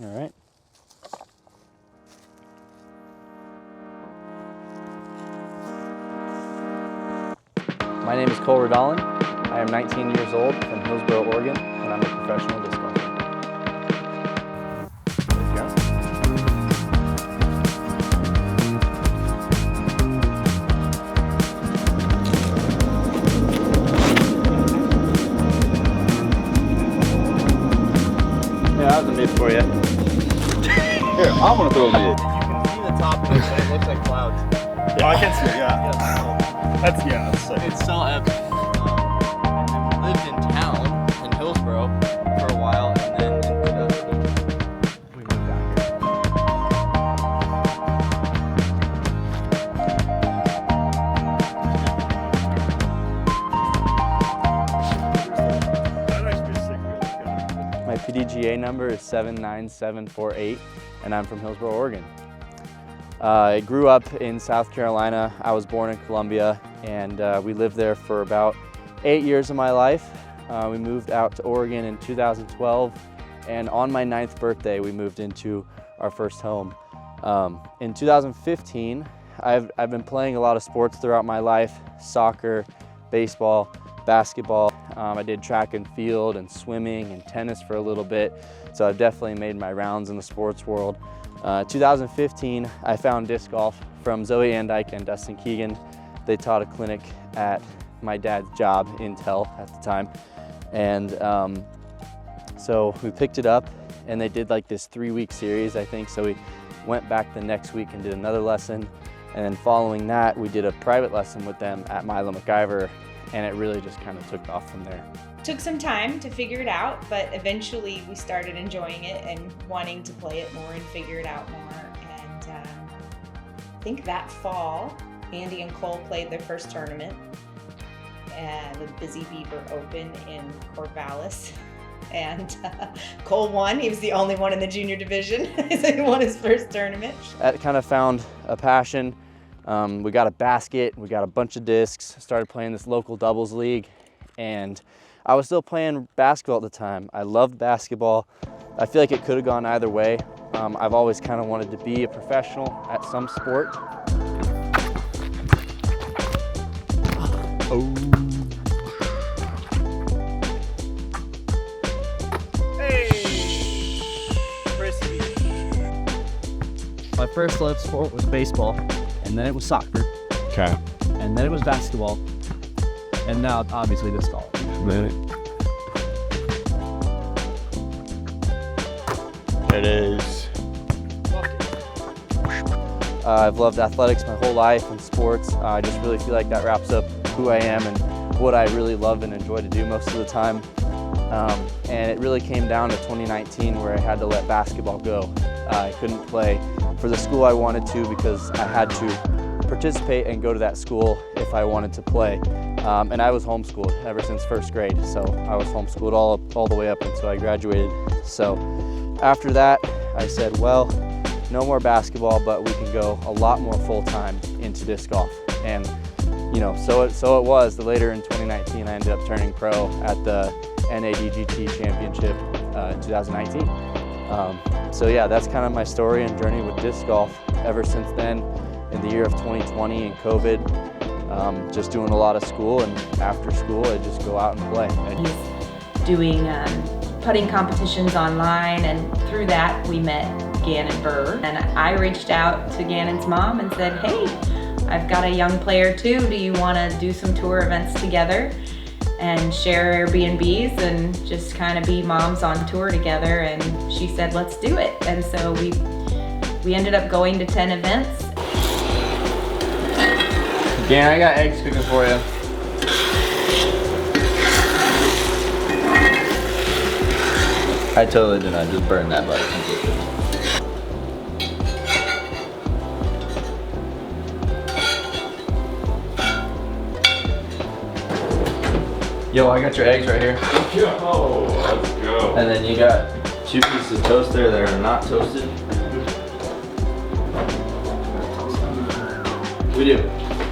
All right. My name is Karen and Andy Redalen. I am 19 years old from Hillsboro, Oregon, and I'm a professional disc golfer. Yeah, that was a mid for you. Here, I'm gonna throw a mid. You can see the top of it, but it looks like clouds. Yeah, I can see it, yeah. That's sick. It's so epic. We lived in town in Hillsboro for a while, and then in 2008, we moved down here. My PDGA number is 79748, and I'm from Hillsboro, Oregon. I grew up in South Carolina. I was born in Columbia, and we lived there for about 8 years of my life. We moved out to Oregon in 2012, and on my 9th birthday, we moved into our first home. In 2015, I've been playing a lot of sports throughout my life: soccer, baseball, basketball. I did track and field and swimming and tennis for a little bit, so I've definitely made my rounds in the sports world. 2015, I found disc golf from Zoe Andyke and Dustin Keegan. They taught a clinic at my dad's job, Intel, at the time. And so we picked it up, and they did like this 3-week series, I think. So we went back the next week and did another lesson. And then following that, we did a private lesson with them at Milo McIver, and it really just kind of took off from there. Took some time to figure it out, but eventually we started enjoying it and wanting to play it more and figure it out more. And I think that fall, Andy and Cole played their first tournament, the Busy Beaver Open in Corvallis. And Cole won. He was the only one in the junior division. So he won his first tournament. I kind of found a passion. We got a basket, we got a bunch of discs, started playing this local doubles league, and I was still playing basketball at the time. I loved basketball. I feel like it could have gone either way. I've always kind of wanted to be a professional at some sport. Oh. Hey! Frisbee. My first love sport was baseball, and then it was soccer. Okay. And then it was basketball. And now, obviously, disc golf. There it is. I've loved athletics my whole life and sports. I just really feel like that wraps up who I am and what I really love and enjoy to do most of the time. And it really came down to 2019 where I had to let basketball go. I couldn't play for the school I wanted to because I had to participate and go to that school if I wanted to play. And I was homeschooled ever since first grade, so I was homeschooled all the way up until I graduated. So after that, I said, well, no more basketball, but we can go a lot more full-time into disc golf. And you know, so it was. Later in 2019, I ended up turning pro at the NADGT Championship in 2019. So yeah, that's kind of my story and journey with disc golf. Ever since then, in the year of 2020 and COVID, just doing a lot of school, and after school I just go out and play. He's doing putting competitions online, and through that we met Gannon Burr. And I reached out to Gannon's mom and said, hey, I've got a young player too. Do you want to do some tour events together and share Airbnbs and just kind of be moms on tour together? And she said, let's do it. And so we ended up going to 10 events. Gannon, I got eggs cooking for you. I totally did not just burn that butter completely. Yo, I got your eggs right here. Yo, let's go. And then you got 2 pieces of toast there that are not toasted. We do.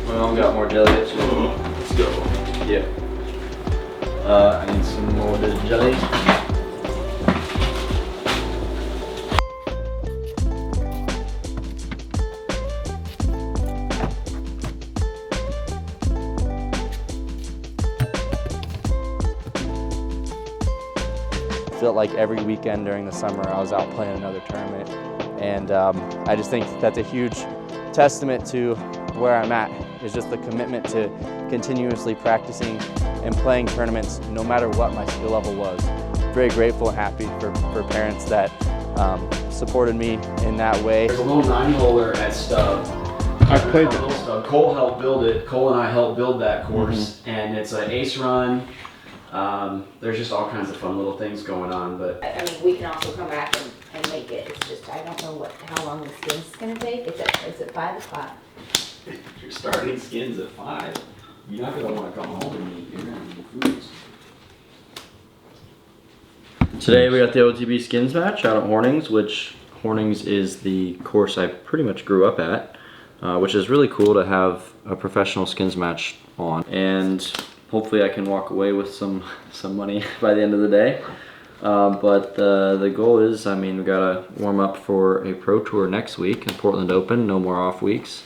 My mom got more jelly that she didn't. Let's go. Yeah. I need some more of the jelly. felt like every weekend during the summer I was out playing another tournament. And I just think that's a huge testament to where I'm at, is just the commitment to continuously practicing and playing tournaments no matter what my skill level was. Very grateful and happy for parents that supported me in that way. There's a little 9-holer at Stub. I played that. Stub. Cole helped build it. Cole and I helped build that course, and it's an ace run. There's just all kinds of fun little things going on. But I mean, we can also come back and make it. It's just I don't know how long the skin's gonna take. It's at 5 o'clock. if you're starting skins at 5, you're not gonna want to come home and eat. You're gonna have the foods. Today we got the OTB skins match out at Hornings, which Hornings is the course I pretty much grew up at, which is really cool to have a professional skins match on. And hopefully I can walk away with some money by the end of the day. But the goal is, I mean, we gotta warm up for a pro tour next week in Portland Open, no more off weeks.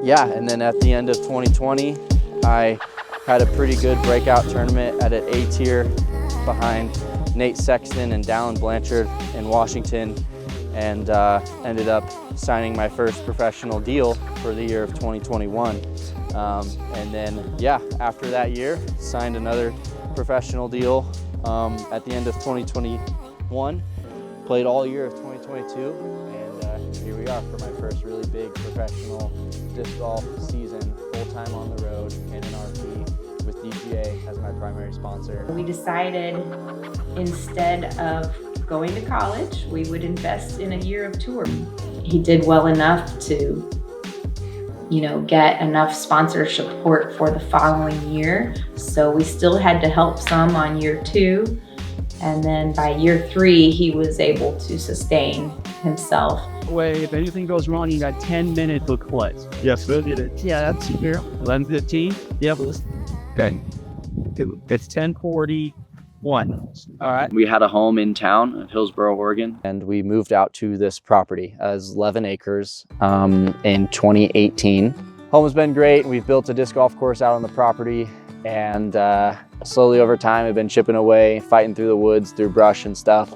Yeah, and then at the end of 2020, I had a pretty good breakout tournament at an A tier behind Nate Sexton and Dallin Blanchard in Washington, and ended up signing my first professional deal for the year of 2021. And then, yeah, after that year, signed another professional deal at the end of 2021, played all year of 2022, and here we are for my first really big professional disc golf season, full-time on the road in an RV with DGA as my primary sponsor. We decided instead of going to college, we would invest in a year of tour. He did well enough to, you know, get enough sponsor support for the following year. So we still had to help some on year 2. And then by year 3, he was able to sustain himself. Way, if anything goes wrong, you got 10 minutes to play. Yes, we did it. Yeah, that's fair. 11:15. Yep. Okay. It's 10:41. All right. We had a home in town of Hillsboro, Oregon, and we moved out to this property as 11 acres in 2018. Home has been great. We've built a disc golf course out on the property, and slowly over time I've been chipping away, fighting through the woods, through brush and stuff.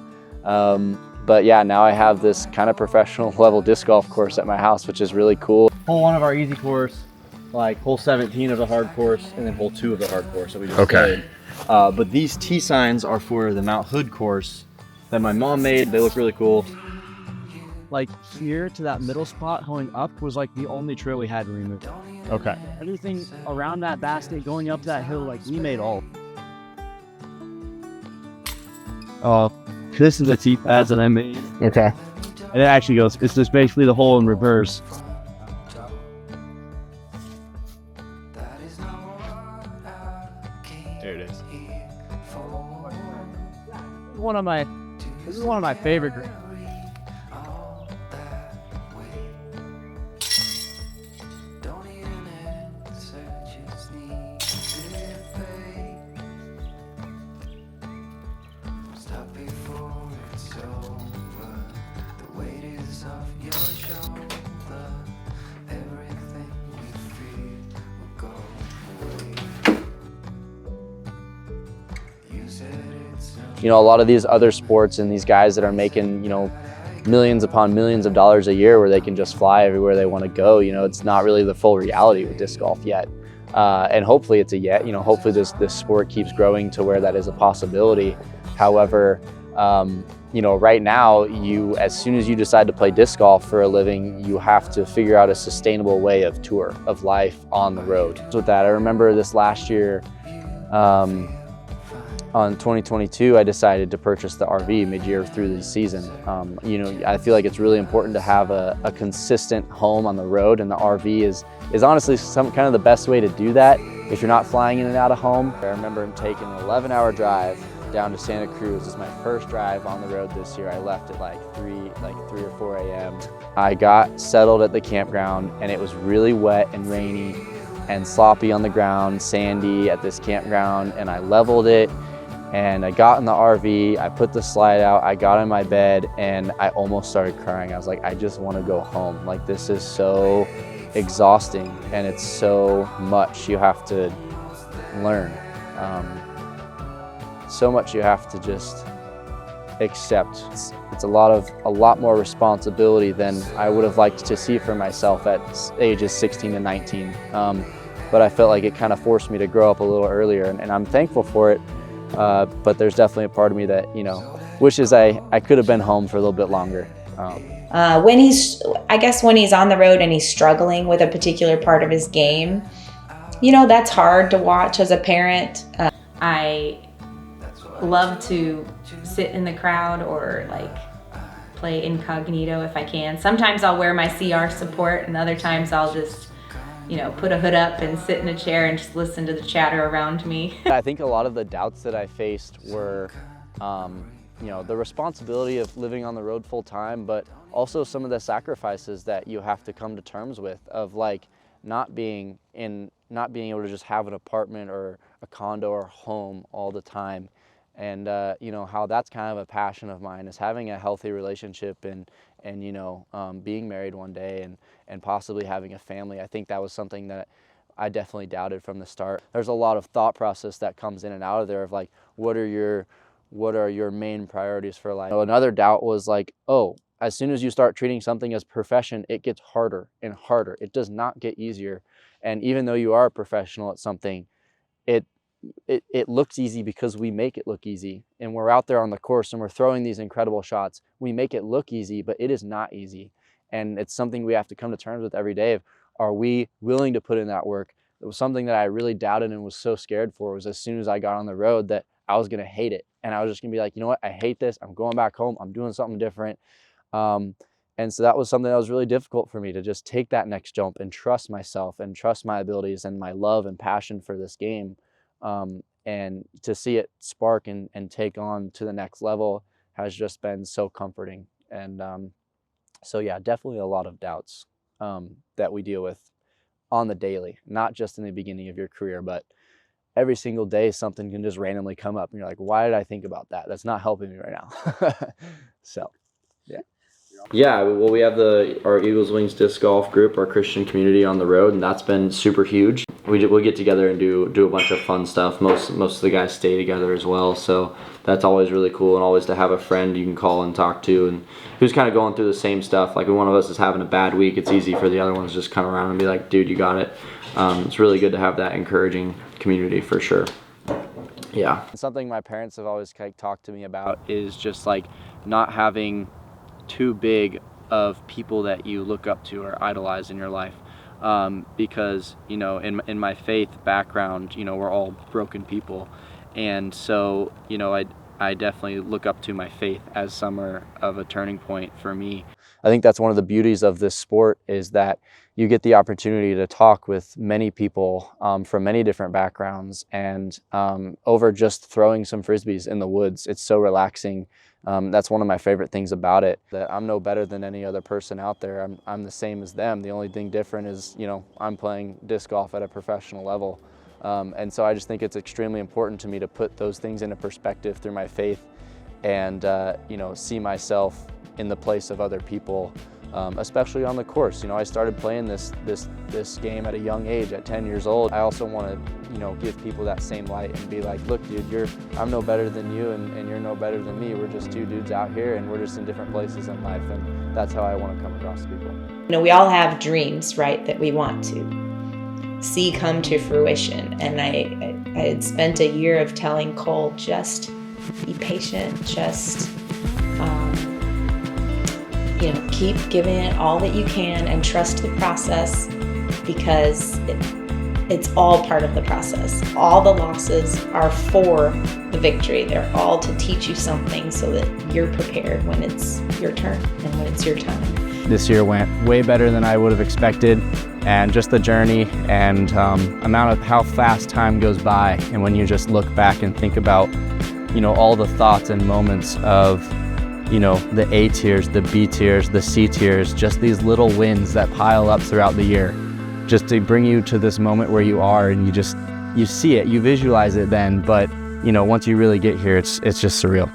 But yeah, now I have this kind of professional level disc golf course at my house, which is really cool. Hole 1 of our easy course, like hole 17 of the hard course, and then hole 2 of the hard course that we just played. But these T signs are for the Mount Hood course that my mom made. They look really cool. Like here to that middle spot going up was like the only trail we had to remove. Okay. Everything around that basket going up that hill, like we made all. This is the T pads that I made. Okay. And it actually goes, it's just basically the hole in reverse. There it is. This is one of my favorite. You know, a lot of these other sports and these guys that are making, you know, millions upon millions of dollars a year where they can just fly everywhere they want to go, you know, it's not really the full reality with disc golf yet. And hopefully it's a yet, you know, hopefully this sport keeps growing to where that is a possibility. However, you know, right now, as soon as you decide to play disc golf for a living, you have to figure out a sustainable way of tour, of life on the road. So with that, I remember this last year, on 2022, I decided to purchase the RV mid-year through the season. You know, I feel like it's really important to have a consistent home on the road, and the RV is honestly some kind of the best way to do that if you're not flying in and out of home. I remember taking an 11-hour drive down to Santa Cruz. This is my first drive on the road this year. I left at like 3 or 4 a.m. I got settled at the campground, and it was really wet and rainy and sloppy on the ground, sandy at this campground, and I leveled it. And I got in the RV, I put the slide out, I got in my bed, and I almost started crying. I was like, I just want to go home. Like, this is so exhausting, and it's so much you have to learn. So much you have to just accept. It's a lot more responsibility than I would have liked to see for myself at ages 16 to 19. But I felt like it kind of forced me to grow up a little earlier, and I'm thankful for it. But there's definitely a part of me that, you know, wishes I could have been home for a little bit longer. When he's on the road and he's struggling with a particular part of his game, you know, that's hard to watch as a parent. I love to sit in the crowd or like play incognito if I can. Sometimes I'll wear my CR support, and other times I'll just, you know, put a hood up and sit in a chair and just listen to the chatter around me. I think a lot of the doubts that I faced were, you know, the responsibility of living on the road full time, but also some of the sacrifices that you have to come to terms with, of like not being able to just have an apartment or a condo or home all the time. And you know, how that's kind of a passion of mine, is having a healthy relationship and you know, being married one day and possibly having a family. I think that was something that I definitely doubted from the start. There's a lot of thought process that comes in and out of there of like, what are your main priorities for life? Another doubt was like, oh, as soon as you start treating something as profession, it gets harder and harder. It does not get easier. And even though you are a professional at something, it looks easy because we make it look easy, and we're out there on the course and we're throwing these incredible shots. We make it look easy, but it is not easy. And it's something we have to come to terms with every day. Are we willing to put in that work? It was something that I really doubted and was so scared for, was as soon as I got on the road that I was going to hate it. And I was just going to be like, you know what? I hate this. I'm going back home. I'm doing something different. And so that was something that was really difficult for me, to just take that next jump and trust myself and trust my abilities and my love and passion for this game. And to see it spark and take on to the next level has just been so comforting. And so yeah, definitely a lot of doubts that we deal with on the daily, not just in the beginning of your career, but every single day something can just randomly come up and you're like, why did I think about that? That's not helping me right now. So yeah. Yeah, well, we have our Eagles Wings disc golf group, our Christian community on the road, and that's been super huge. We'll get together and do a bunch of fun stuff. Most of the guys stay together as well, so that's always really cool, and always to have a friend you can call and talk to, and who's kind of going through the same stuff. Like when one of us is having a bad week, it's easy for the other ones to just come around and be like, dude, you got it. It's really good to have that encouraging community for sure. Yeah. Something my parents have always talked to me about is just like not having too big of people that you look up to or idolize in your life, because you know, in my faith background, you know, we're all broken people, and so you know, I definitely look up to my faith as somewhere of a turning point for me. I think that's one of the beauties of this sport, is that you get the opportunity to talk with many people from many different backgrounds, and over just throwing some frisbees in the woods, it's so relaxing. That's one of my favorite things about it, that I'm no better than any other person out there. I'm the same as them. The only thing different is, you know, I'm playing disc golf at a professional level. And so I just think it's extremely important to me to put those things into perspective through my faith, and you know, see myself in the place of other people, especially on the course. You know, I started playing this game at a young age, at 10 years old. I also want to, you know, give people that same light and be like, look, dude, I'm no better than you, and you're no better than me. We're just two dudes out here, and we're just in different places in life, and that's how I want to come across to people. You know, we all have dreams, right, that we want to see come to fruition. And I had spent a year of telling Cole, just be patient, just you know, keep giving it all that you can and trust the process, because it's all part of the process. All the losses are for the victory. They're all to teach you something so that you're prepared when it's your turn and when it's your time. This year went way better than I would have expected, and just the journey and amount of how fast time goes by, and when you just look back and think about, you know, all the thoughts and moments of, you know, the A tiers, the B tiers, the C tiers, just these little wins that pile up throughout the year, just to bring you to this moment where you are, and you see it, you visualize it then, but you know, once you really get here, it's just surreal.